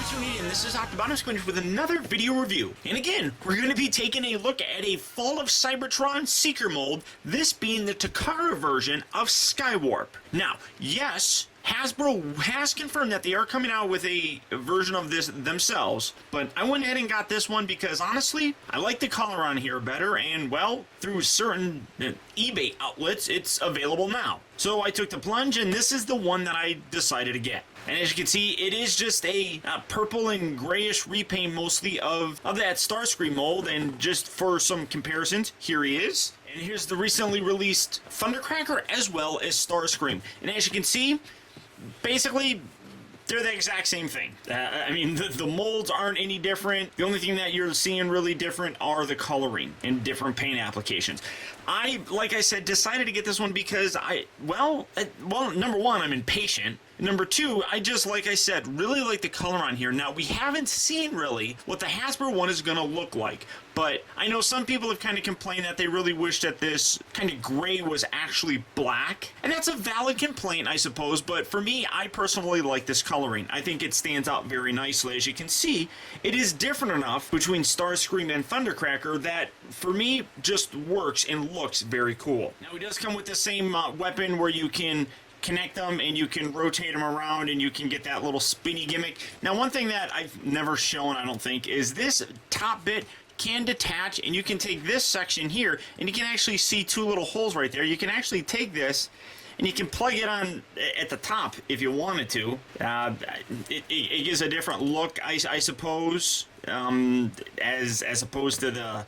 for tuning in. This is Optibotimus going with another video review. And again, we're going to be taking a look at a Fall of Cybertron Seeker mold, this being the Takara version of Skywarp. Now, yes, Hasbro has confirmed that they are coming out with a version of this themselves, but I went ahead and got this one because honestly, I like the color on here better, and well, through certain eBay outlets, it's available now. So I took the plunge, and this is the one that I decided to get. And as you can see, it is just a purple and grayish repaint mostly of that Starscream mold, and just for some comparisons, here he is. And here's the recently released Thundercracker as well as Starscream. And as you can see, basically, they're the exact same thing. I mean, the molds aren't any different. The only thing that you're seeing really different are the coloring and different paint applications. Like I said, decided to get this one because well, number one, I'm impatient. Number two, I just, like I said, really like the color on here. Now, we haven't seen really what the Hasbro one is going to look like, but I know some people have kind of complained that they really wish that this kind of gray was actually black, and that's a valid complaint, I suppose, but for me, I personally like this coloring. I think it stands out very nicely. As you can see, it is different enough between Starscream and Thundercracker that, for me, just works and looks very cool. Now, it does come with the same weapon where you can connect them and you can rotate them around and you can get that little spinny gimmick. Now, one thing that I've never shown, I don't think, is this top bit can detach, and you can take this section here and you can actually see two little holes right there. You can actually take this and you can plug it on at the top if you wanted to. It gives a different look, I suppose, as opposed to the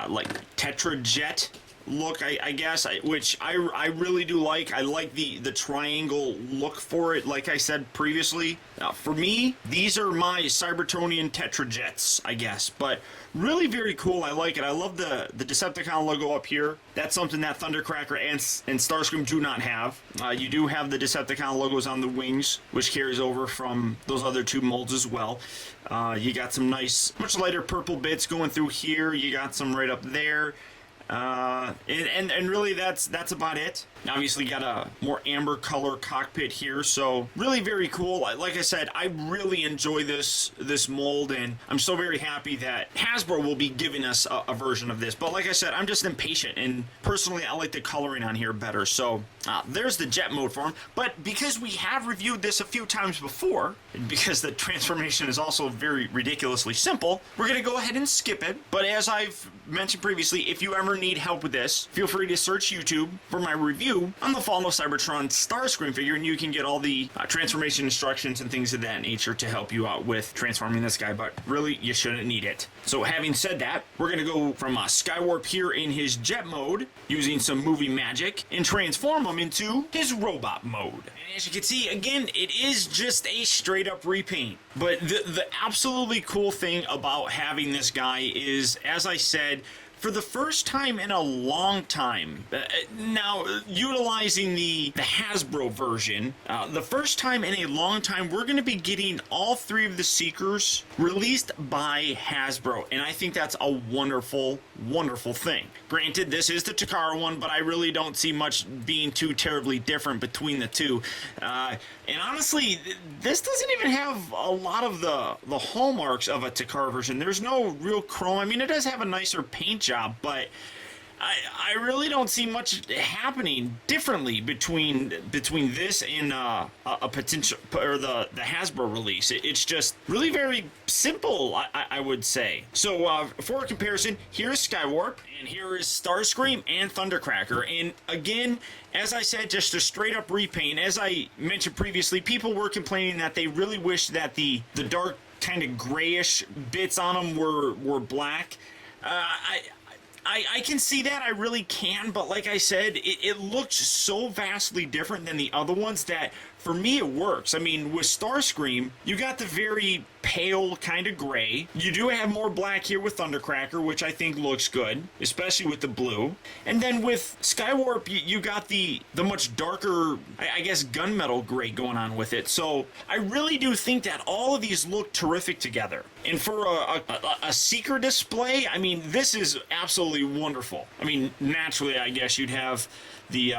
like Tetrajet look, I guess, which I really do like. I like the triangle look for it, like I said previously. For me, these are my Cybertronian Tetrajets, I guess, but really very cool. I like it. I love the Decepticon logo up here. That's something that Thundercracker and Starscream do not have. You do have the Decepticon logos on the wings, which carries over from those other two molds as well. You got some nice, much lighter purple bits going through here. You got some right up there. And really that's about it. Obviously got a more amber color cockpit here, so really very cool. Like I said, I really enjoy this mold, and I'm so very happy that Hasbro will be giving us a version of this. But like I said, I'm just impatient, and personally I like the coloring on here better. So there's the jet mode for him. But because we have reviewed this a few times before, and because the transformation is also very ridiculously simple, we're gonna go ahead and skip it. But as I've mentioned previously, if you ever need help with this, feel free to search YouTube for my review on the Fall of Cybertron Starscream figure, and you can get all the transformation instructions and things of that nature to help you out with transforming this guy, but really, you shouldn't need it. So having said that, we're going to go from Skywarp here in his jet mode, using some movie magic, and transform him into his robot mode. And as you can see, again, it is just a straight up repaint. But the absolutely cool thing about having this guy is, as I said, for the first time in a long time, now utilizing the Hasbro version, the first time in a long time, we're going to be getting all three of the Seekers released by Hasbro, and I think that's a wonderful, wonderful thing. Granted, this is the Takara one, but I really don't see much being too terribly different between the two. And honestly, this doesn't even have a lot of the hallmarks of a Takara version. There's no real chrome. I mean, it does have a nicer paint job, but I really don't see much happening differently between this and a potential, or the Hasbro release. It's just really very simple, I would say. So for a comparison, here's Skywarp, and here is Starscream and Thundercracker. And again, as I said, just a straight up repaint. As I mentioned previously, people were complaining that they really wish that the dark kind of grayish bits on them were black. I can see that, I really can, but like I said, it looks so vastly different than the other ones that, for me, it works. I mean, with Starscream, you got the very pale kind of gray. You do have more black here with Thundercracker, which I think looks good, especially with the blue. And then with Skywarp, you got the much darker, I guess, gunmetal gray going on with it. So I really do think that all of these look terrific together. And for a Seeker display, I mean, this is absolutely wonderful. I mean, naturally, I guess you'd have the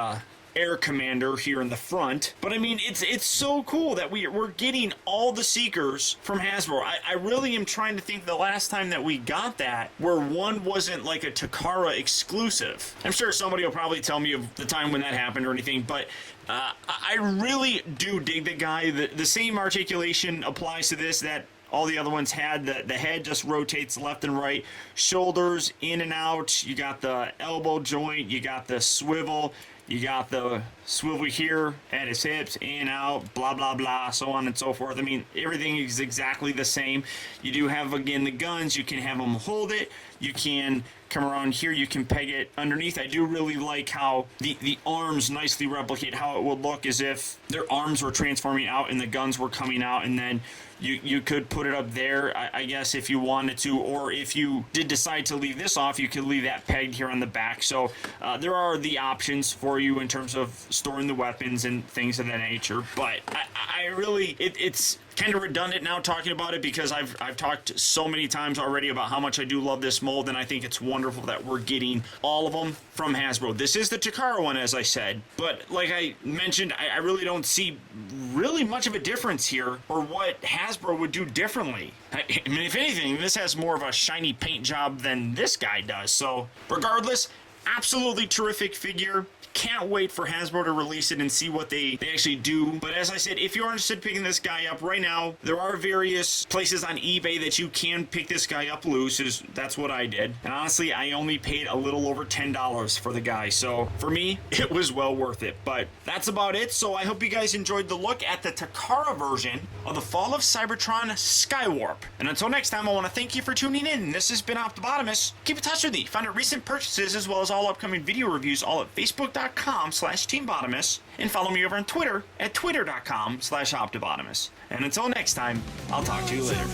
air commander here in the front. But I mean, it's so cool that we're getting all the Seekers from Hasbro. I really am trying to think the last time that we got that where one wasn't like a Takara exclusive. I'm sure somebody will probably tell me of the time when that happened or anything, but I really do dig the guy. The same articulation applies to this that all the other ones had. The head just rotates left and right, shoulders in and out, you got the elbow joint, you got the swivel, you got the swivel here at his hips, in, out, blah, blah, blah, so on and so forth. I mean, everything is exactly the same. You do have, again, the guns. You can have them hold it. You can come around here. You can peg it underneath. I do really like how the arms nicely replicate how it would look as if their arms were transforming out and the guns were coming out, and then you could put it up there, I guess, if you wanted to, or if you did decide to leave this off, you could leave that pegged here on the back. So there are the options for you in terms of storing the weapons and things of that nature. But I really, it's kind of redundant now talking about it because I've talked so many times already about how much I do love this mold, and I think it's wonderful that we're getting all of them from Hasbro. This is the Takara one, as I said, but like I mentioned, I really don't see really much of a difference here or what Hasbro would do differently. I mean, if anything, this has more of a shiny paint job than this guy does. So regardless, absolutely terrific figure. Can't wait for Hasbro to release it and see what they actually do. But as I said, if you're interested in picking this guy up right now, there are various places on eBay that you can pick this guy up loose. That's what I did. And honestly, I only paid a little over $10 for the guy. So for me, it was well worth it. But that's about it. So I hope you guys enjoyed the look at the Takara version of the Fall of Cybertron Skywarp. And until next time, I want to thank you for tuning in. This has been Optibotimus. Keep in touch with me. Find out recent purchases as well as all upcoming video reviews all at Facebook.com/TeamBotimus, and follow me over on Twitter at Twitter.com/Optibotimus. And until next time, I'll talk to you later.